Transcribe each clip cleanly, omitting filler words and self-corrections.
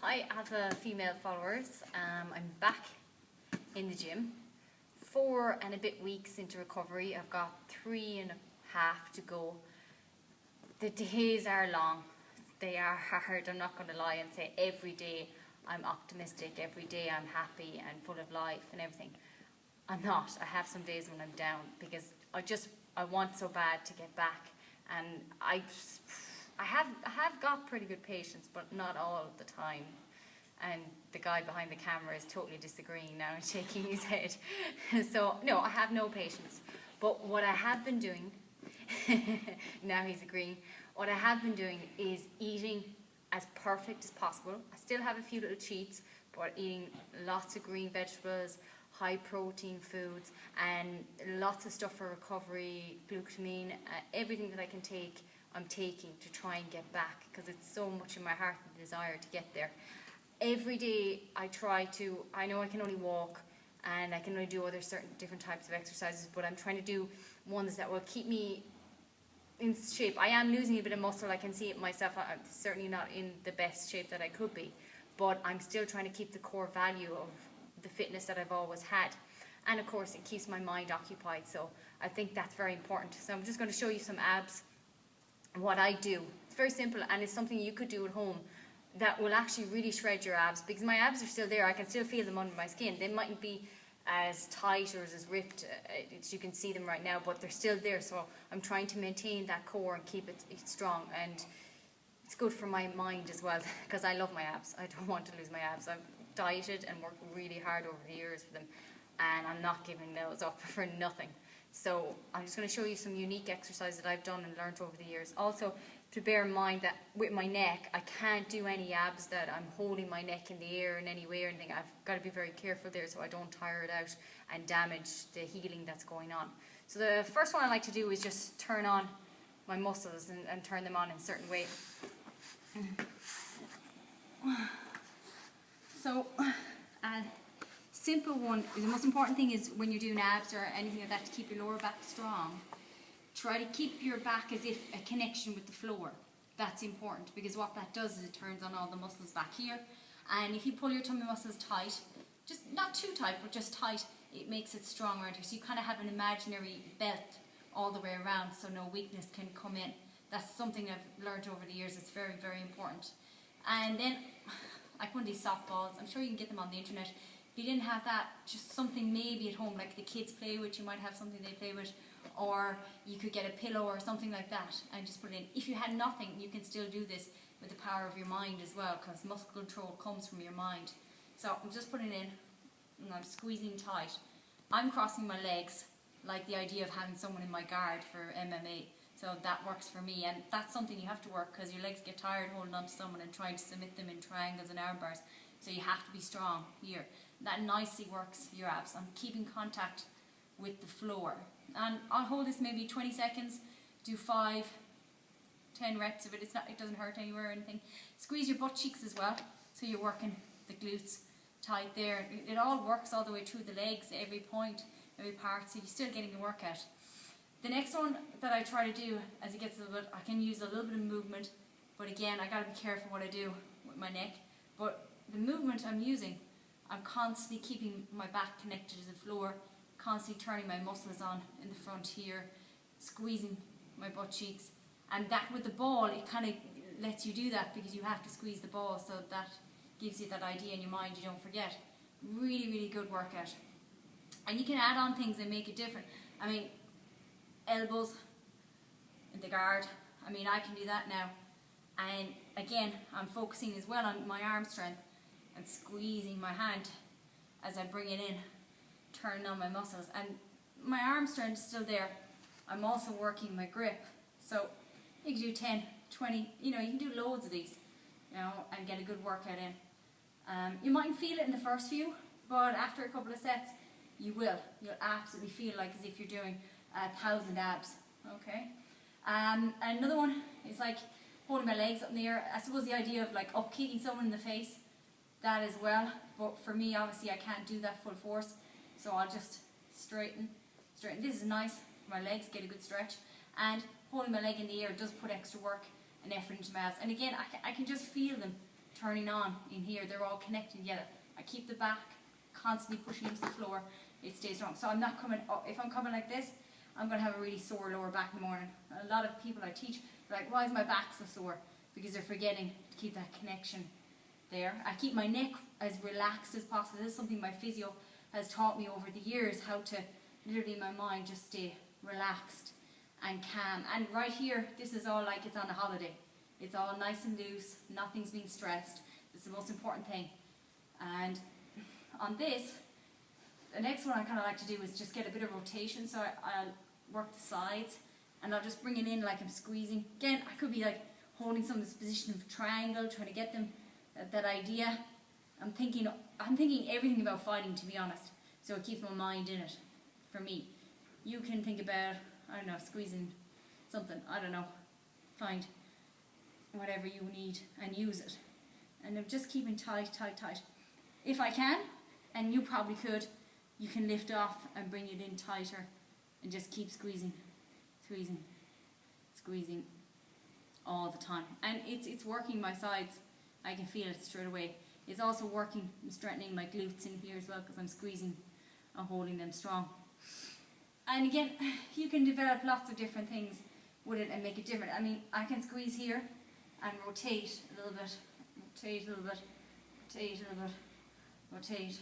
Hi Alpha female followers, I'm back in the gym. 4 and a bit weeks into recovery. I've got 3.5 to go. The days are long, they are hard, I'm not going to lie and say every day I'm optimistic, every day I'm happy and full of life and everything. I'm not. I have some days when I'm down because I want so bad to get back, and I have got pretty good patience, but not all the time. And the guy behind the camera is totally disagreeing now and shaking his head. So no, I have no patience. But what I have been doing, now he's agreeing, what I have been doing is eating as perfect as possible. I still have a few little cheats, but eating lots of green vegetables, high protein foods, and lots of stuff for recovery, glutamine, everything that I can take, I'm taking to try and get back, because it's so much in my heart and desire to get there. Every day I try to, I know I can only walk and I can only do other certain different types of exercises, but I'm trying to do ones that will keep me in shape. I am losing a bit of muscle, I can see it myself. I'm certainly not in the best shape that I could be, but I'm still trying to keep the core value of the fitness that I've always had. And of course it keeps my mind occupied, so I think that's very important. So I'm just going to show you some abs, what I do. It's very simple, and it's something you could do at home that will actually really shred your abs, because my abs are still there. I can still feel them under my skin. They mightn't be as tight or as ripped as you can see them right now, but they're still there. So I'm trying to maintain that core and keep it strong, and it's good for my mind as well, because I love my abs. I don't want to lose my abs. I've dieted and worked really hard over the years for them, and I'm not giving those up for nothing. So I'm just going to show you some unique exercises that I've done and learned over the years. Also, to bear in mind that with my neck, I can't do any abs that I'm holding my neck in the air in any way or anything. I've got to be very careful there so I don't tire it out and damage the healing that's going on. So the first one I like to do is just turn on my muscles and turn them on in a certain way. So, simple one, the most important thing is when you're doing abs or anything like that, to keep your lower back strong, try to keep your back as if a connection with the floor. That's important, because what that does is it turns on all the muscles back here, and if you pull your tummy muscles tight, just not too tight but just tight, it makes it strong around here. So you kind of have an imaginary belt all the way around, so no weakness can come in. That's something I've learned over the years. It's very, very important. And then like one of these soft balls, I'm sure you can get them on the internet. If you didn't have that, just something maybe at home, like the kids play with, you might have something they play with, or you could get a pillow or something like that and just put it in. If you had nothing, you can still do this with the power of your mind as well, because muscle control comes from your mind. So I'm just putting it in and I'm squeezing tight. I'm crossing my legs, like the idea of having someone in my guard for MMA. So that works for me, and that's something you have to work, because your legs get tired holding on to someone and trying to submit them in triangles and arm bars. So you have to be strong here. That nicely works for your abs. I'm keeping contact with the floor. And I'll hold this maybe 20 seconds, do 5, 10 reps of it. It doesn't hurt anywhere or anything. Squeeze your butt cheeks as well, so you're working the glutes tight there. It all works all the way through the legs, every point, every part, so you're still getting a workout. The next one that I try to do, as it gets a little bit, I can use a little bit of movement, but again, I got to be careful what I do with my neck. But the movement I'm using, I'm constantly keeping my back connected to the floor, constantly turning my muscles on in the front here, squeezing my butt cheeks. And that with the ball, it kind of lets you do that, because you have to squeeze the ball, so that gives you that idea in your mind, you don't forget. Really, really good workout. And you can add on things and make it different. I mean, elbows in the guard, I mean, I can do that now. And again, I'm focusing as well on my arm strength and squeezing my hand as I bring it in, turning on my muscles. And my arm strength is still there. I'm also working my grip. So you can do 10, 20, you know, you can do loads of these, you know, and get a good workout in. You mightn't feel it in the first few, but after a couple of sets, you will. You'll absolutely feel like as if you're doing 1,000 abs, okay? Another one is like holding my legs up in the air. I suppose the idea of like kicking someone in the face, that as well. But for me, obviously, I can't do that full force, so I'll just straighten. This is nice for my legs, get a good stretch. And holding my leg in the air does put extra work and effort into my abs. And again, I can just feel them turning on in here. They're all connected together. I keep the back constantly pushing into the floor. It stays strong. So I'm not coming up. If I'm coming like this, I'm going to have a really sore lower back in the morning. A lot of people I teach, they're like, why is my back so sore? Because they're forgetting to keep that connection there. I keep my neck as relaxed as possible. This is something my physio has taught me over the years, how to literally in my mind just stay relaxed and calm. And right here, this is all like it's on a holiday. It's all nice and loose, nothing's being stressed. It's the most important thing. And on this, the next one I kind of like to do is just get a bit of rotation. So I'll work the sides and I'll just bring it in like I'm squeezing. Again, I could be like holding some of this position of triangle, trying to get them that idea. I'm thinking everything about fighting, to be honest. So it keeps my mind in it for me. You can think about, I don't know, squeezing something, I don't know. Find whatever you need and use it. And I'm just keeping tight, tight, tight. If I can, and you probably could, you can lift off and bring it in tighter and just keep squeezing, squeezing, squeezing all the time. And it's working my sides. I can feel it straight away. It's also working and strengthening my glutes in here as well, because I'm squeezing and holding them strong. And again, you can develop lots of different things with it and make it different. I mean, I can squeeze here and rotate a little bit, rotate a little bit, rotate a little bit, rotate,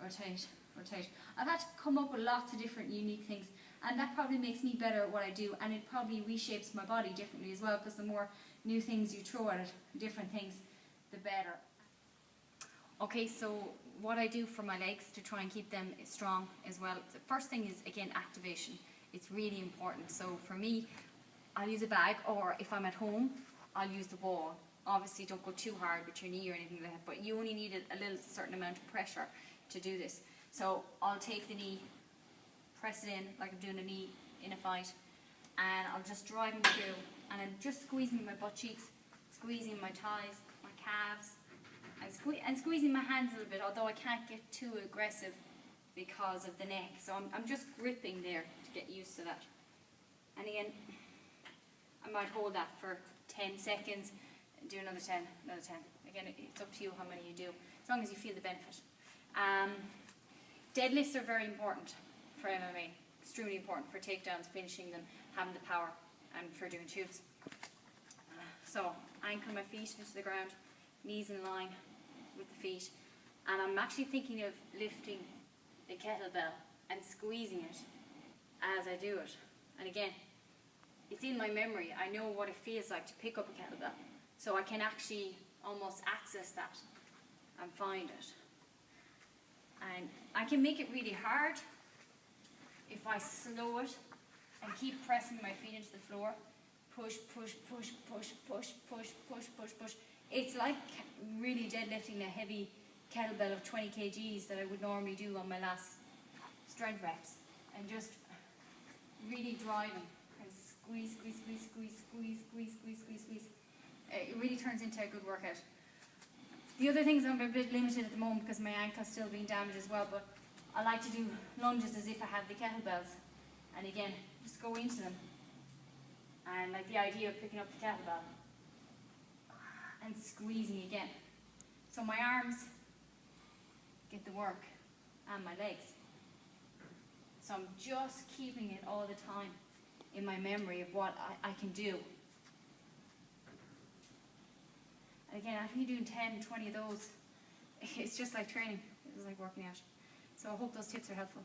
rotate, rotate. I've had to come up with lots of different unique things, and that probably makes me better at what I do, and it probably reshapes my body differently as well, because the more new things you throw at it, different things, the better. Okay, so what I do for my legs to try and keep them strong as well, the first thing is, again, activation. It's really important. So for me, I'll use a bag, or if I'm at home, I'll use the wall. Obviously, don't go too hard with your knee or anything like that, but you only need a little certain amount of pressure to do this. So I'll take the knee, press it in like I'm doing a knee in a fight, and I'll just drive them through, and I'm just squeezing my butt cheeks, squeezing my thighs, my calves, and squeezing my hands a little bit, although I can't get too aggressive because of the neck. So I'm just gripping there to get used to that. And again, I might hold that for 10 seconds, do another 10, another 10. Again, it's up to you how many you do, as long as you feel the benefit. Deadlifts are very important for MMA, extremely important for takedowns, finishing them, having the power, and for doing shoots. So, anchor my feet into the ground, knees in line with the feet, and I'm actually thinking of lifting the kettlebell and squeezing it as I do it. And again, it's in my memory. I know what it feels like to pick up a kettlebell, so I can actually almost access that and find it. And I can make it really hard if I slow it and keep pressing my feet into the floor. Push, push, push, push, push, push, push, push, push. It's like really deadlifting a heavy kettlebell of 20 kgs that I would normally do on my last strength reps. And just really driving and squeeze, squeeze, squeeze, squeeze, squeeze, squeeze, squeeze, squeeze, squeeze. It really turns into a good workout. The other things I'm a bit limited at the moment because my ankle's still being damaged as well, but I like to do lunges as if I have the kettlebells. And again, just go into them. And like the idea of picking up the kettlebell and squeezing again. So my arms get the work and my legs. So I'm just keeping it all the time in my memory of what I can do. And again, after you do 10, 20 of those, it's just like training. It's like working out. So I hope those tips are helpful.